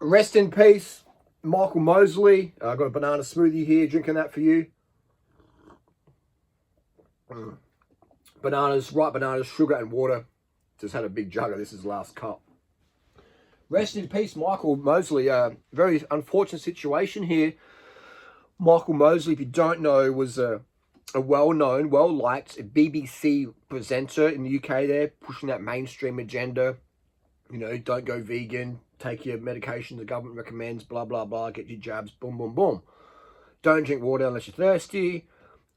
Rest in peace, Michael Mosley. I've got a banana smoothie here, drinking that for you. Bananas, ripe bananas, sugar and water. Just had a big jug of this as last cup. Rest in peace, Michael Mosley. Very unfortunate situation here. Michael Mosley, if you don't know, was a well-known, well-liked BBC presenter in the UK there, pushing that mainstream agenda. You know, don't go vegan, take your medication the government recommends, blah, blah, blah, get your jabs, boom, boom, boom. Don't drink water unless you're thirsty.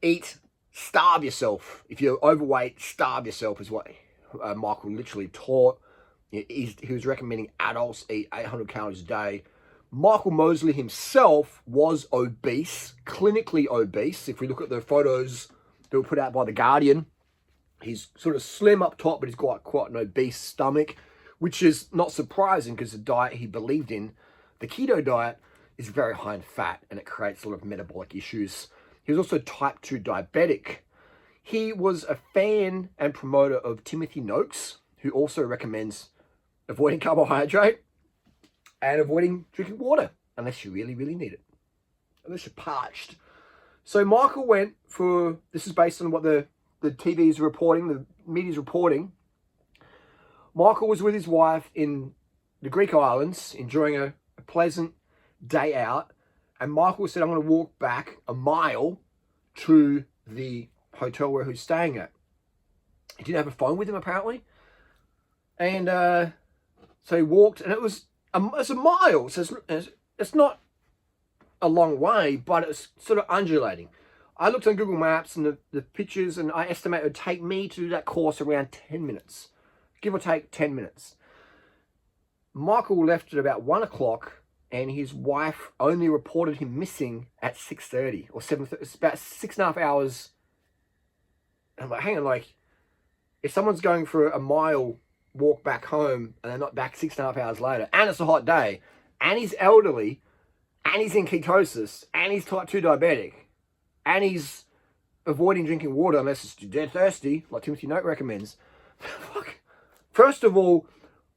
Eat, starve yourself. If you're overweight, starve yourself is what Michael literally taught. He was recommending adults eat 800 calories a day. Michael Mosley himself was obese, clinically obese. If we look at the photos that were put out by The Guardian, he's sort of slim up top, but he's got quite an obese stomach, which is not surprising because the diet he believed in, the keto diet, is very high in fat and it creates a lot of metabolic issues. He was also type 2 diabetic. He was a fan and promoter of Timothy Noakes, who also recommends avoiding carbohydrate and avoiding drinking water, unless you really, really need it. Unless you're parched. So Michael went for, this is based on what the TV is reporting, the media's reporting. Michael was with his wife in the Greek islands, enjoying a pleasant day out. And Michael said, I'm going to walk back a mile to the hotel where he's staying at. He didn't have a phone with him, apparently. And so he walked, and it's a mile. So it's not a long way, but it's sort of undulating. I looked on Google Maps and the pictures, and I estimate it would take me to do that course around 10 minutes. Give or take 10 minutes. Michael left at about 1 o'clock, and his wife only reported him missing at 6:30 or 7:30. It's about 6.5 hours. And I'm like, hang on, like, if someone's going for a mile walk back home and they're not back 6.5 hours later, and it's a hot day, and he's elderly, and he's in ketosis, and he's type 2 diabetic, and he's avoiding drinking water unless it's dead thirsty, like Timothy Noakes recommends. Fuck. First of all,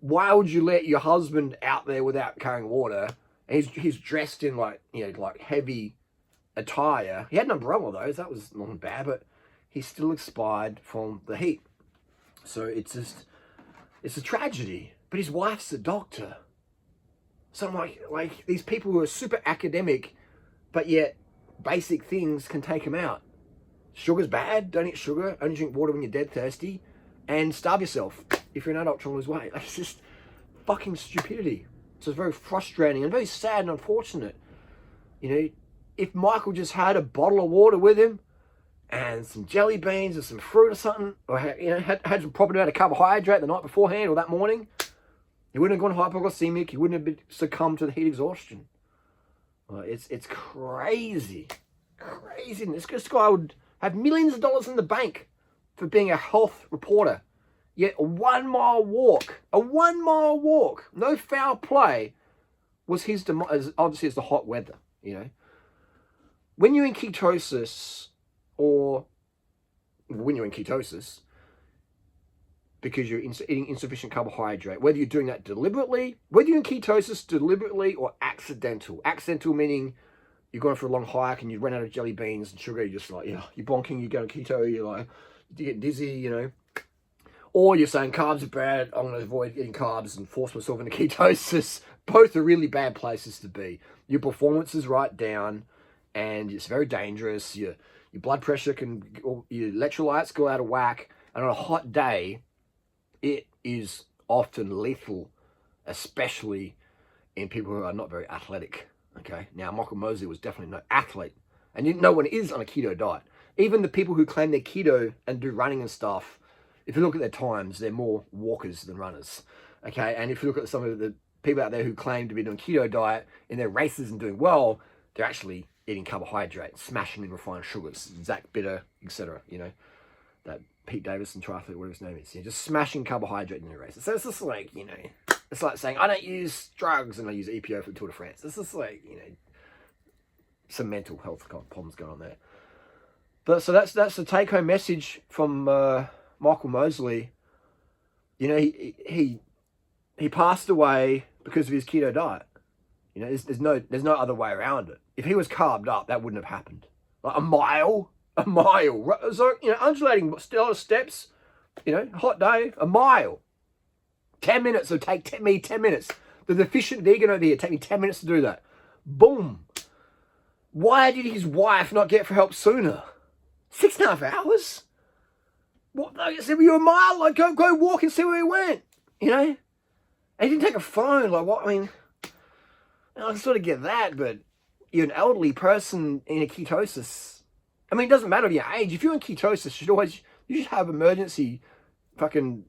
why would you let your husband out there without carrying water? And he's dressed in like heavy attire. He had an umbrella though, so that was not bad, but he's still expired from the heat. So it's a tragedy. But his wife's a doctor. So I'm like these people who are super academic, but yet basic things can take them out. Sugar's bad. Don't eat sugar. Only drink water when you're dead thirsty. And starve yourself if you're an adult trying to lose weight. Like, it's just fucking stupidity. So it's very frustrating and very sad and unfortunate. You know, if Michael just had a bottle of water with him and some jelly beans or some fruit or something, or had some proper amount of carbohydrate the night beforehand or that morning, he wouldn't have gone hypoglycemic. He wouldn't have succumbed to the heat exhaustion. Well, it's crazy. Crazy. This guy would have millions of dollars in the bank for being a health reporter. Yet a 1 mile walk, no foul play, was his demise, obviously as the hot weather, you know. When you're in ketosis, because you're eating insufficient carbohydrate, whether you're doing that deliberately, whether you're in ketosis deliberately or accidental. Accidental meaning you're going for a long hike and you run out of jelly beans and sugar, you're just like, you're bonking, you're going keto, you're like, you get dizzy, you know. Or you're saying carbs are bad, I'm going to avoid eating carbs and force myself into ketosis. Both are really bad places to be. Your performance is right down and it's very dangerous. Your blood pressure your electrolytes go out of whack. And on a hot day, it is often lethal, especially in people who are not very athletic. Okay, now Michael Mosley was definitely no athlete, and no one is on a keto diet. Even the people who claim they're keto and do running and stuff, if you look at their times, they're more walkers than runners. Okay, and if you look at some of the people out there who claim to be doing keto diet in their races and doing well, they're actually eating carbohydrates, smashing in refined sugars, Zach Bitter, etc. You know, that Pete Davidson triathlete, whatever his name is, just smashing carbohydrate in their races. So it's just like, you know, it's like saying I don't use drugs and I use EPO for the Tour de France. It's just like, you know, some mental health problems going on there. But so that's the take-home message from Michael Mosley. You know, he passed away because of his keto diet. You know, there's no other way around it. If he was carved up, that wouldn't have happened. Like a mile. So, you know, undulating steps, you know, hot day, a mile. 10 minutes, it'll take me 10 minutes. The deficient vegan over here, take me 10 minutes to do that. Boom. Why did his wife not get for help sooner? 6.5 hours? What? I said, well, you're a mile. Like, go walk and see where he went. You know? And he didn't take a phone. Like, what? I mean, I can sort of get that, but you're an elderly person in a ketosis. I mean, it doesn't matter your age. If you're in ketosis, you should have emergency fucking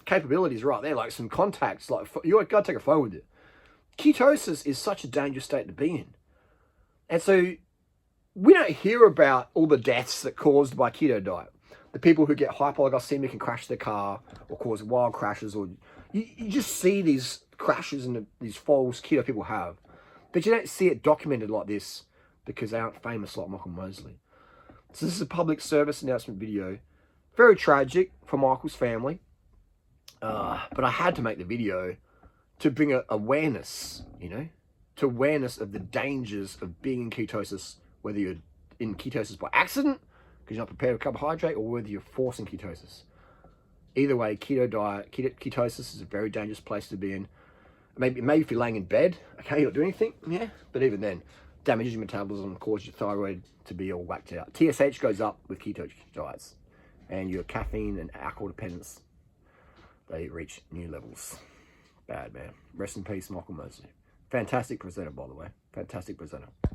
capabilities right there, like some contacts. Like, you got to take a phone with you. Ketosis is such a dangerous state to be in. And so we don't hear about all the deaths that are caused by keto diet. The people who get hypoglycemic and crash their car or cause wild crashes, or you just see these crashes and these falls keto people have. But you don't see it documented like this because they aren't famous like Michael Mosley. So this is a public service announcement video. Very tragic for Michael's family. But I had to make the video to bring awareness, you know, to awareness of the dangers of being in ketosis, whether you're in ketosis by accident, because you're not prepared with carbohydrate, or whether you're forcing ketosis. Either way, ketosis is a very dangerous place to be in. Maybe if you're laying in bed, okay, you don't do anything, yeah, but even then, damages your metabolism, causes your thyroid to be all whacked out. TSH goes up with keto diets, and your caffeine and alcohol dependence, they reach new levels. Bad, man. Rest in peace, Michael Mosley. Fantastic presenter, by the way. Fantastic presenter.